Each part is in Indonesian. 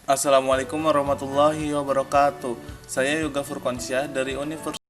Assalamualaikum warahmatullahi wabarakatuh. Saya Yoga Furkonsyah dari Universitas.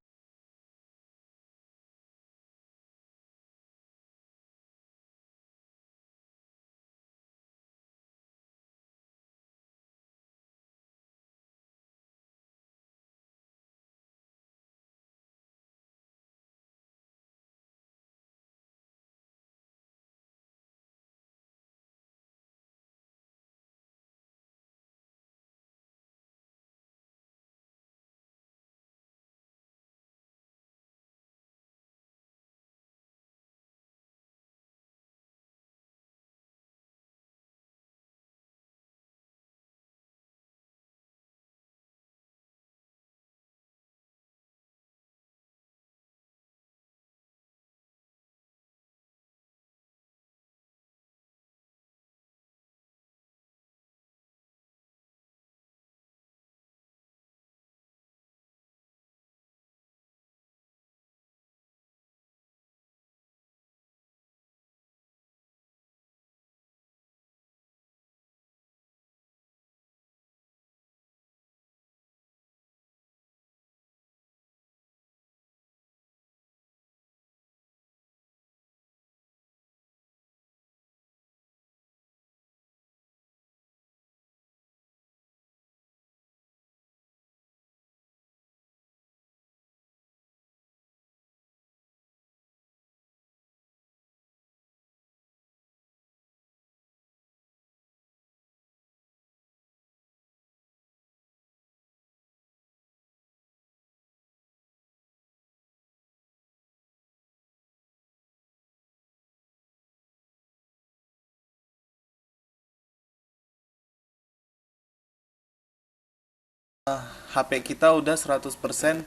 HP kita udah 100%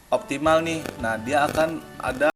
optimal nih. Nah, dia akan ada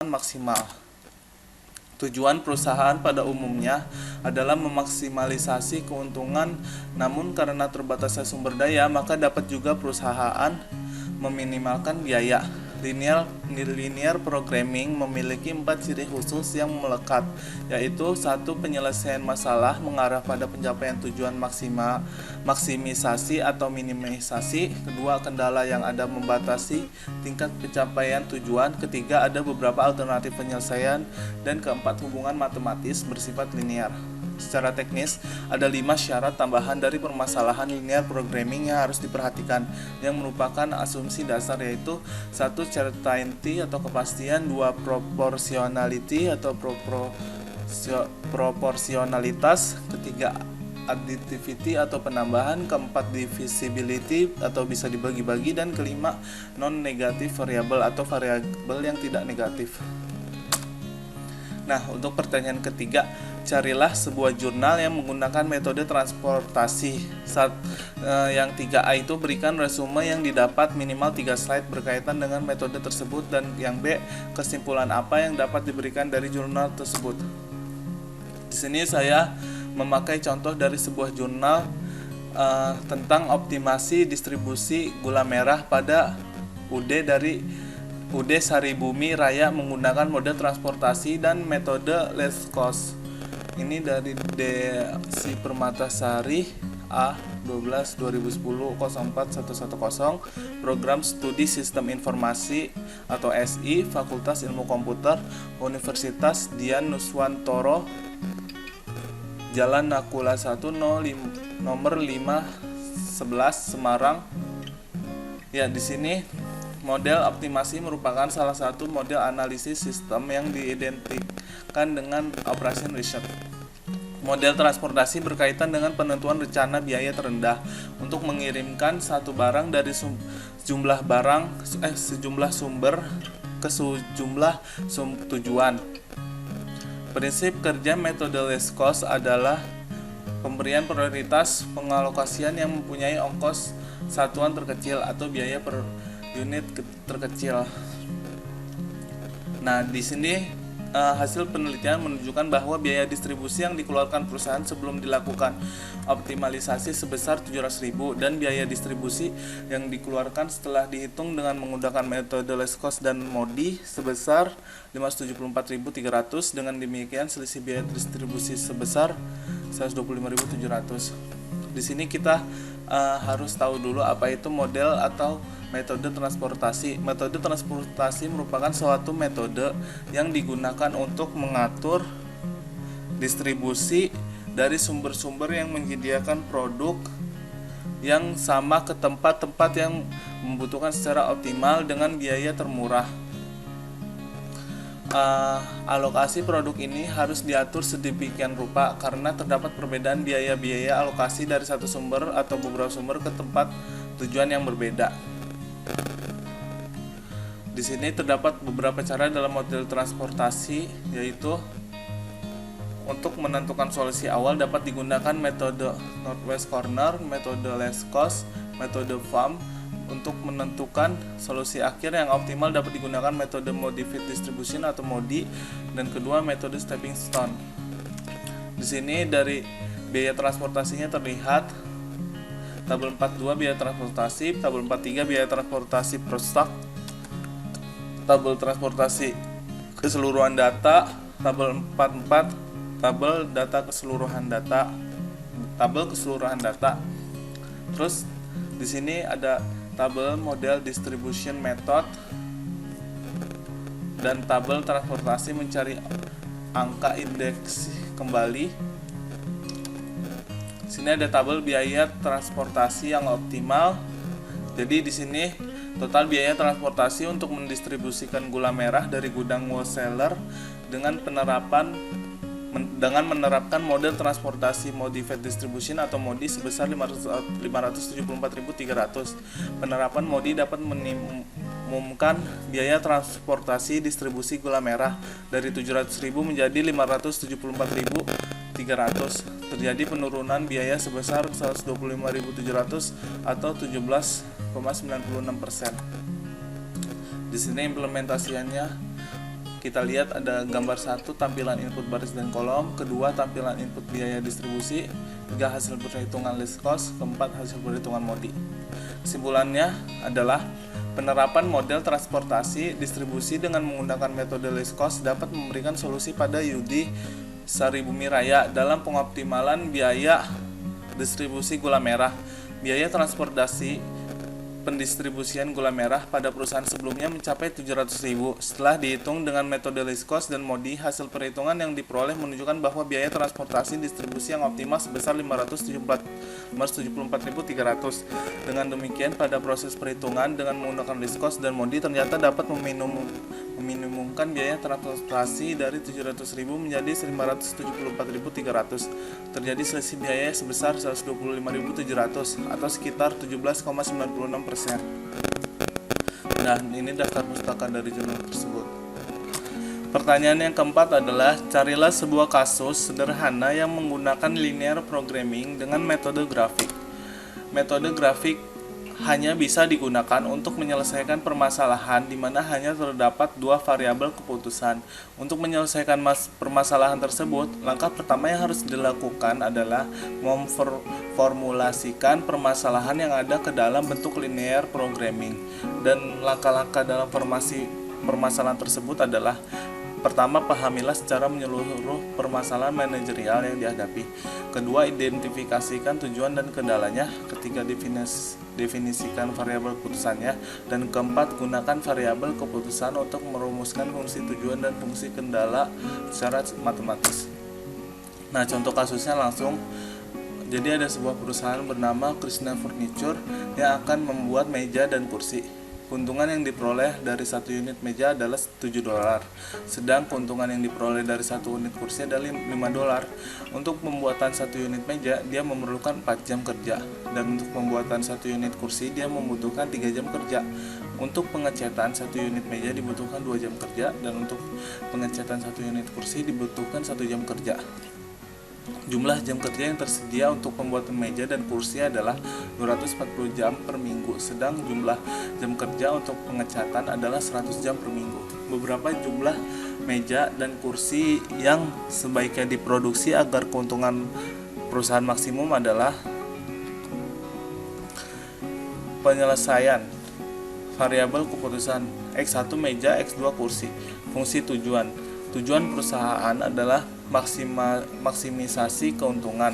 maksimal. Tujuan perusahaan pada umumnya adalah memaksimalisasi keuntungan, namun karena terbatasnya sumber daya, maka dapat juga perusahaan meminimalkan biaya. Linear programming memiliki 4 ciri khusus yang melekat, yaitu: satu, penyelesaian masalah mengarah pada pencapaian tujuan maksimisasi atau minimalisasi; kedua, kendala yang ada membatasi tingkat pencapaian tujuan; ketiga, ada beberapa alternatif penyelesaian; dan keempat, hubungan matematis bersifat linear. Secara teknis, ada 5 syarat tambahan dari permasalahan linear programming yang harus diperhatikan, yang merupakan asumsi dasar, yaitu: satu, certainty atau kepastian; dua, proportionality atau proporsionalitas; ketiga, additivity atau penambahan, keempat divisibility atau bisa dibagi-bagi, dan kelima non-negative variable atau variabel yang tidak negatif. Nah, untuk pertanyaan ketiga, carilah sebuah jurnal yang menggunakan metode transportasi. Yang 3A itu berikan resume yang didapat minimal 3 slide berkaitan dengan metode tersebut, dan yang B, kesimpulan apa yang dapat diberikan dari jurnal tersebut. Di sini saya memakai contoh dari sebuah jurnal tentang optimasi distribusi gula merah pada UD Saribumi Raya menggunakan mode transportasi dan metode less cost. Ini dari Desi Permatasari A 12 2010 04 110, Program Studi Sistem Informasi atau SI, Fakultas Ilmu Komputer, Universitas Dian Nuswantoro, Jalan Nakula 1 nomor 511 Semarang. Ya, di sini model optimasi merupakan salah satu model analisis sistem yang diidentikan dengan operation research. Model transportasi berkaitan dengan penentuan rencana biaya terendah untuk mengirimkan satu barang dari sejumlah sumber ke sejumlah tujuan. Prinsip kerja metode less cost adalah pemberian prioritas pengalokasian yang mempunyai ongkos satuan terkecil atau biaya per unit terkecil. Nah, di sini hasil penelitian menunjukkan bahwa biaya distribusi yang dikeluarkan perusahaan sebelum dilakukan optimalisasi sebesar 700.000 dan biaya distribusi yang dikeluarkan setelah dihitung dengan menggunakan metode less cost dan MODI sebesar 574.300. Dengan demikian selisih biaya distribusi sebesar 125.700. Di sini kita harus tahu dulu apa itu model atau metode transportasi. Metode transportasi merupakan suatu metode yang digunakan untuk mengatur distribusi dari sumber-sumber yang menyediakan produk yang sama ke tempat-tempat yang membutuhkan secara optimal dengan biaya termurah. Alokasi produk ini harus diatur sedemikian rupa karena terdapat perbedaan biaya-biaya alokasi dari satu sumber atau beberapa sumber ke tempat tujuan yang berbeda. Di sini terdapat beberapa cara dalam model transportasi, yaitu untuk menentukan solusi awal dapat digunakan metode Northwest Corner, metode less cost, metode FAM. Untuk menentukan solusi akhir yang optimal dapat digunakan metode modified distribution atau MODI, dan kedua metode stepping stone. Di sini dari biaya transportasinya terlihat tabel 42 biaya transportasi, tabel 43 biaya transportasi per stok, tabel transportasi keseluruhan data, tabel 44 tabel data keseluruhan data, tabel keseluruhan data. Terus di sini ada tabel model distribution method dan tabel transportasi mencari angka indeks kembali. Di sini ada tabel biaya transportasi yang optimal. Jadi di sini total biaya transportasi untuk mendistribusikan gula merah dari gudang wholesaler dengan menerapkan model transportasi modified distribution atau MODI sebesar 574.300. Penerapan MODI dapat mengumumkan biaya transportasi distribusi gula merah dari 700.000 menjadi 574.300. Terjadi penurunan biaya sebesar 125.700 atau 17,96%. Di sini implementasiannya kita lihat ada gambar 1 tampilan input baris dan kolom, kedua tampilan input biaya distribusi, ketiga hasil perhitungan list cost, keempat hasil perhitungan MODI. Kesimpulannya adalah penerapan model transportasi distribusi dengan menggunakan metode list cost dapat memberikan solusi pada UD Saribumi Raya dalam pengoptimalan biaya distribusi gula merah. Biaya transportasi pendistribusian gula merah pada perusahaan sebelumnya mencapai 700.000. Setelah dihitung dengan metode least cost dan MODI, hasil perhitungan yang diperoleh menunjukkan bahwa biaya transportasi distribusi yang optimal sebesar 574.300. Dengan demikian, pada proses perhitungan dengan menggunakan least cost dan MODI ternyata dapat meminimumkan biaya transportasi dari 700.000 menjadi 574.300. Terjadi selisih biaya sebesar 125.700 atau sekitar 17,96%. Nah, ini daftar pustaka dari jurnal tersebut. Pertanyaan yang keempat adalah, carilah sebuah kasus sederhana yang menggunakan linear programming dengan metode grafik. Metode grafik hanya bisa digunakan untuk menyelesaikan permasalahan di mana hanya terdapat dua variabel keputusan. Untuk menyelesaikan permasalahan tersebut, langkah pertama yang harus dilakukan adalah memformulasikan permasalahan yang ada ke dalam bentuk linear programming. Dan langkah-langkah dalam permasalahan tersebut adalah: pertama, pahamilah secara menyeluruh permasalahan manajerial yang dihadapi. Kedua, identifikasikan tujuan dan kendalanya. Ketiga, definisikan variabel keputusannya. Dan keempat, gunakan variabel keputusan untuk merumuskan fungsi tujuan dan fungsi kendala secara matematis. Nah, contoh kasusnya langsung. Jadi ada sebuah perusahaan bernama Krishna Furniture yang akan membuat meja dan kursi. Keuntungan yang diperoleh dari satu unit meja adalah $7, sedang keuntungan yang diperoleh dari satu unit kursi adalah $5. Untuk pembuatan satu unit meja, dia memerlukan 4 jam kerja, dan untuk pembuatan satu unit kursi, dia membutuhkan 3 jam kerja. Untuk pengecatan satu unit meja dibutuhkan 2 jam kerja, dan untuk pengecatan satu unit kursi dibutuhkan 1 jam kerja. Jumlah jam kerja yang tersedia untuk pembuatan meja dan kursi adalah 240 jam per minggu, sedang jumlah jam kerja untuk pengecatan adalah 100 jam per minggu. Beberapa jumlah meja dan kursi yang sebaiknya diproduksi agar keuntungan perusahaan maksimum adalah: penyelesaian variabel keputusan X1 meja, X2 kursi. Fungsi tujuan perusahaan adalah maksimisasi keuntungan,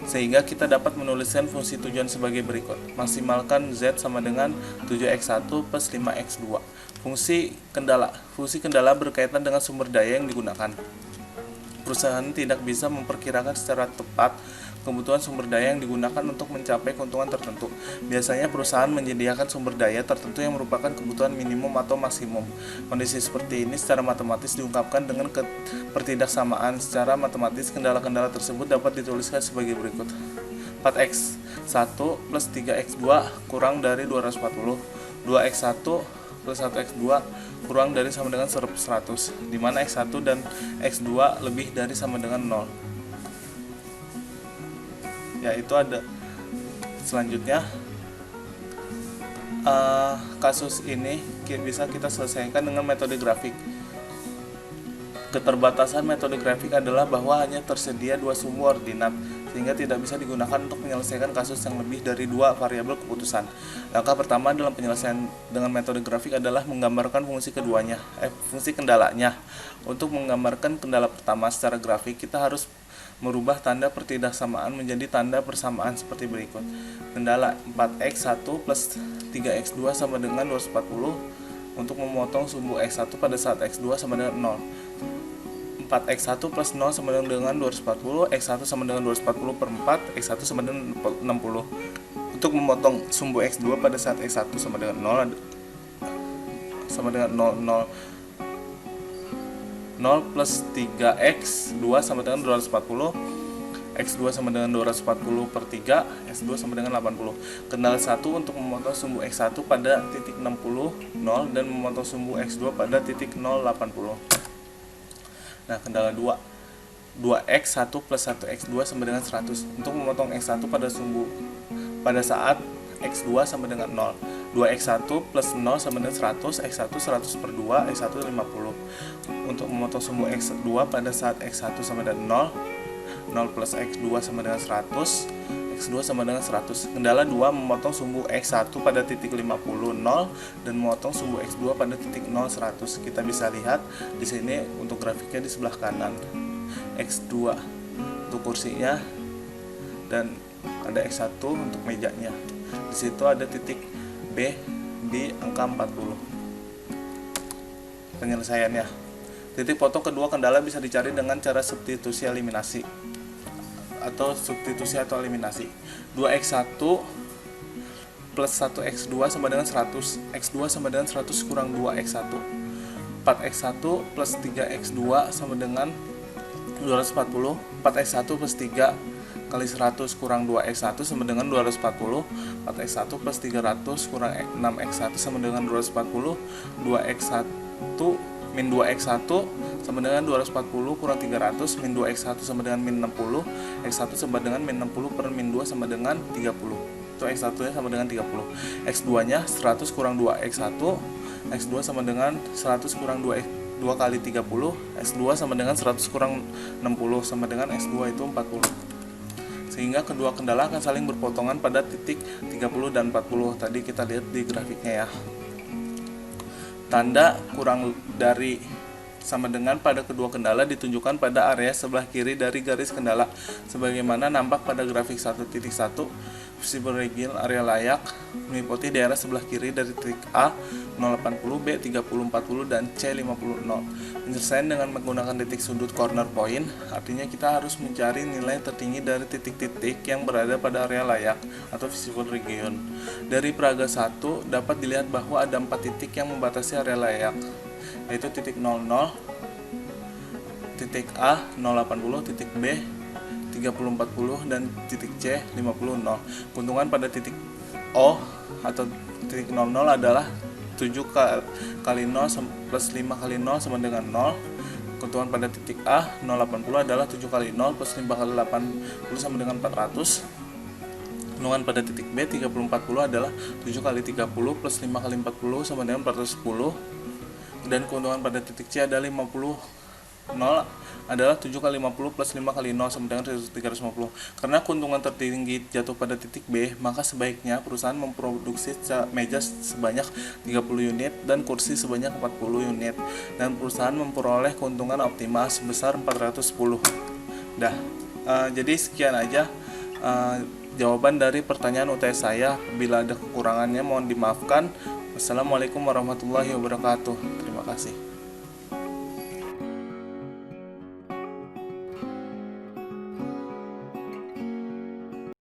sehingga kita dapat menuliskan fungsi tujuan sebagai berikut: maksimalkan Z sama dengan 7X1 plus 5X2. Fungsi kendala berkaitan dengan sumber daya yang digunakan. Perusahaan tidak bisa memperkirakan secara tepat kebutuhan sumber daya yang digunakan untuk mencapai keuntungan tertentu. Biasanya perusahaan menyediakan sumber daya tertentu yang merupakan kebutuhan minimum atau maksimum. Kondisi seperti ini secara matematis diungkapkan dengan pertidaksamaan. Secara matematis, kendala-kendala tersebut dapat dituliskan sebagai berikut: 4x1 plus 3x2 kurang dari 240, 2x1 plus 1x2 kurang dari sama dengan 100, di mana x1 dan x2 lebih dari sama dengan 0. Yaitu ada selanjutnya, kasus ini bisa kita selesaikan dengan metode grafik. Keterbatasan metode grafik adalah bahwa hanya tersedia 2 sumbu ordinat, sehingga tidak bisa digunakan untuk menyelesaikan kasus yang lebih dari 2 variabel keputusan. Langkah pertama dalam penyelesaian dengan metode grafik adalah menggambarkan fungsi kendalanya. Untuk menggambarkan kendala pertama secara grafik, kita harus merubah tanda pertidaksamaan menjadi tanda persamaan seperti berikut. Kendala 4x1 plus 3x2 sama dengan 240 untuk memotong sumbu x1 pada saat x2 sama dengan 0. 4x1 plus 0 sama dengan 240, x1 sama dengan 240 per 4, x1 sama dengan 60. Untuk memotong sumbu x2 pada saat x1 sama dengan 0 sama dengan 0 plus 3x2 sama dengan 240, x2 sama dengan 240 per 3, x2 sama dengan 80. Kendala 1 untuk memotong sumbu x1 pada titik 60, 0, dan memotong sumbu x2 pada titik 0, 80. Nah, kendala 2, 2x1 plus 1x2 sama dengan 100. Untuk memotong x1 pada saat x2 sama dengan 0. 2x1 plus 0 sama dengan 100, x1 100 per 2, x1 50. Untuk memotong sumbu x2 pada saat x1 sama dengan 0, 0 plus x2 sama dengan 100, x2 sama dengan 100. Kendala 2 memotong sumbu x1 pada titik 50, 0, dan memotong sumbu x2 pada titik 0, 100. Kita bisa lihat di sini untuk grafiknya di sebelah kanan. X2 untuk kursinya dan ada x1 untuk mejanya. Di situ ada titik B di angka 40. Penyelesaiannya. Titik potong kedua kendala bisa dicari dengan cara substitusi eliminasi atau eliminasi. 2x1 plus 1x2 sama dengan 100. X2 sama dengan 100 kurang 2x1. 4x1 plus 3x2 sama dengan 240. 4x1 plus 3 kali 100 kurang 2x1 sama dengan 240. 4x1 plus 300 kurang 6x1 sama dengan 240. 2x1 min 2x1 sama dengan 240 kurang 300 min 2x1 sama dengan min 60. X1 sama dengan min 60 per min 2 sama dengan 30. Itu X1 nya sama dengan 30. X2 nya 100 kurang 2x1. X2 sama dengan 100 kurang 2 kali 30. X2 sama dengan 100 kurang 60 sama dengan X2 itu 40. Sehingga kedua kendala akan saling berpotongan pada titik 30 dan 40. Tadi kita lihat di grafiknya ya. Tanda kurang dari sama dengan pada kedua kendala ditunjukkan pada area sebelah kiri dari garis kendala sebagaimana nampak pada grafik 1.1. Visible region area layak meliputi daerah sebelah kiri dari titik A 080, B 3040 dan C 50. Penyelesaian dengan menggunakan titik sudut corner point artinya kita harus mencari nilai tertinggi dari titik-titik yang berada pada area layak atau visible region. Dari peraga 1 dapat dilihat bahwa ada 4 titik yang membatasi area layak, yaitu titik 00, titik A 080, titik B 3040 dan titik C 50. Keuntungan pada titik O atau titik 00 adalah 7 kali 0 plus 5 kali 0 sama dengan 0. Keuntungan pada titik A 080 adalah 7 kali 0 plus 5 kali 80 sama dengan 400. Keuntungan pada titik B 3040 adalah 7 kali 30 plus 5 kali 40 sama dengan 410. Dan keuntungan pada titik C adalah 0 adalah 7 kali 50 plus 5 kali 0 sama dengan 350. Karena keuntungan tertinggi jatuh pada titik B, maka sebaiknya perusahaan memproduksi meja sebanyak 30 unit dan kursi sebanyak 40 unit, dan perusahaan memperoleh keuntungan optimal sebesar 410. Jadi sekian aja jawaban dari pertanyaan UTS saya. Bila ada kekurangannya mohon dimaafkan. Wassalamualaikum warahmatullahi wabarakatuh. Terima kasih.